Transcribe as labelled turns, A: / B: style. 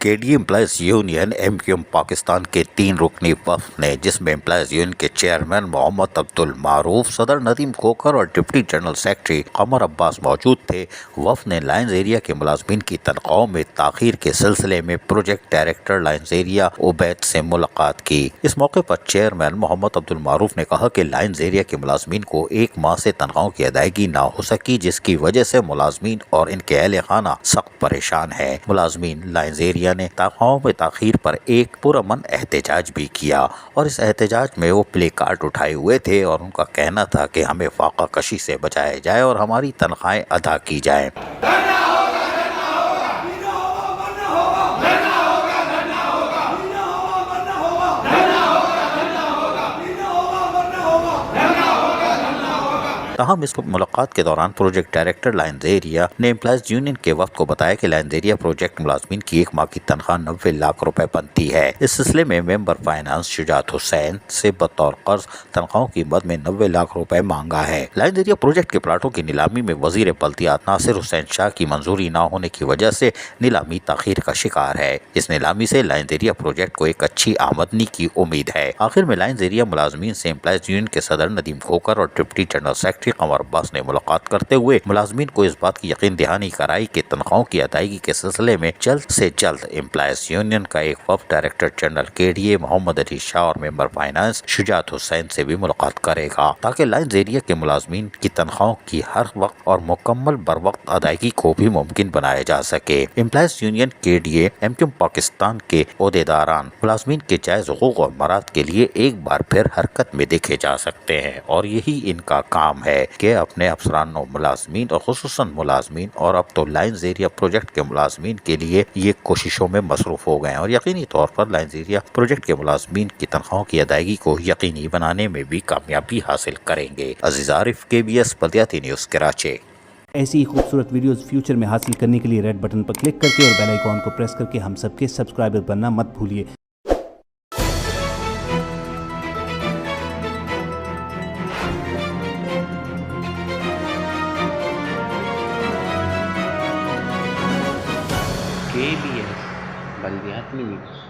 A: کے D employees union M Q M Pakistan کے 3 رکنی وفد نے، جس میں امپلائیز یونین کے چیئرمین محمد عبدالمعروف، صدر ندیم کھوکھر اور deputy general secretary Qamar Abbas موجود تھے، وفد نے لائنز ایریا کے ملازمین کی تنخواہوں میں تاخیر کے سلسلے میں project director Lines Area Ubaid سے ملاقات کی۔ اس موقع پر چیئرمین محمد عبدالمعروف نے کہا کہ لائنز ایریا کے ملازمین کو 1 ماہ سے تنخواہوں کی ادائیگی نہ ہو سکی، جس کی وجہ سے ملازمین اور ان کے اہل خانہ سخت پریشان ہیں۔ ملازمین لائنز ایریا نے تنخواہوں میں تاخیر پر ایک پرامن احتجاج بھی کیا اور اس احتجاج میں وہ پلے کارڈ اٹھائے ہوئے تھے اور ان کا کہنا تھا کہ ہمیں فاقہ کشی سے بچایا جائے اور ہماری تنخواہیں ادا کی جائیں۔ تاہم اس ملاقات کے دوران پروجیکٹ ڈائریکٹر لائنز ایریا نے امپلائیز یونین کے وفد کو بتایا کہ لائنز ایریا پروجیکٹ ملازمین کی 1 ماہ کی تنخواہ 90 لاکھ روپے بنتی ہے۔ اس سلسلے میں ممبر فائنانس شجاعت حسین سے بطور قرض تنخواہوں کی مد میں 90 لاکھ روپے مانگا ہے۔ لائنز ایریا پروجیکٹ کے پلاٹوں کی نیلامی میں وزیر بلدیات ناصر حسین شاہ کی منظوری نہ ہونے کی وجہ سے نیلامی تاخیر کا شکار ہے۔ اس نیلامی سے لائنز ایریا پروجیکٹ کو ایک اچھی آمدنی کی امید ہے۔ آخر میں لائنز ایریا ملازمین سے امپلائیز یونین کے صدر ندیم کھوکھر اور ڈپٹی جنرل سیکرٹری قمر عباس نے ملاقات کرتے ہوئے ملازمین کو اس بات کی یقین دہانی کرائی کہ تنخواہوں کی ادائیگی کے سلسلے میں جلد سے جلد امپلائیز یونین کا ایک وفد ڈائریکٹر جنرل کے ڈی اے محمد علی شاہ اور ممبر فائنانس شجاعت حسین سے بھی ملاقات کرے گا، تاکہ لائنز ایریا کے ملازمین کی تنخواہوں کی ہر وقت اور مکمل بروقت ادائیگی کو بھی ممکن بنایا جا سکے۔ Employees union K D A M Q M Pakistan کے عہدیداران ملازمین کے جائز حقوق اور مراد کے لیے ایک بار پھر حرکت میں دیکھے جا سکتے ہیں اور یہی ان کا کام ہے کہ اپنے افسران و ملازمین اور خصوصاً ملازمین اور اب تو لائنز ایریا پروجیکٹ کے ملازمین کے لیے یہ کوششوں میں مصروف ہو گئے ہیں اور یقینی طور پر لائنز ایریا پروجیکٹ کے ملازمین کی تنخواہوں کی ادائیگی کو یقینی بنانے میں بھی کامیابی حاصل کریں گے۔ عزیز عارف، KBS بلدیاتی نیوز کراچی۔
B: ایسی ہی خوبصورت ویڈیوز فیوچر میں حاصل کرنے کے لیے ریڈ بٹن پر کلک کر کے اور بیل آئیکن کو پریس کر کے ہم سب کے سبسکرائبر بننا مت بھولیے۔
C: KBS بلدیاتی نیوز۔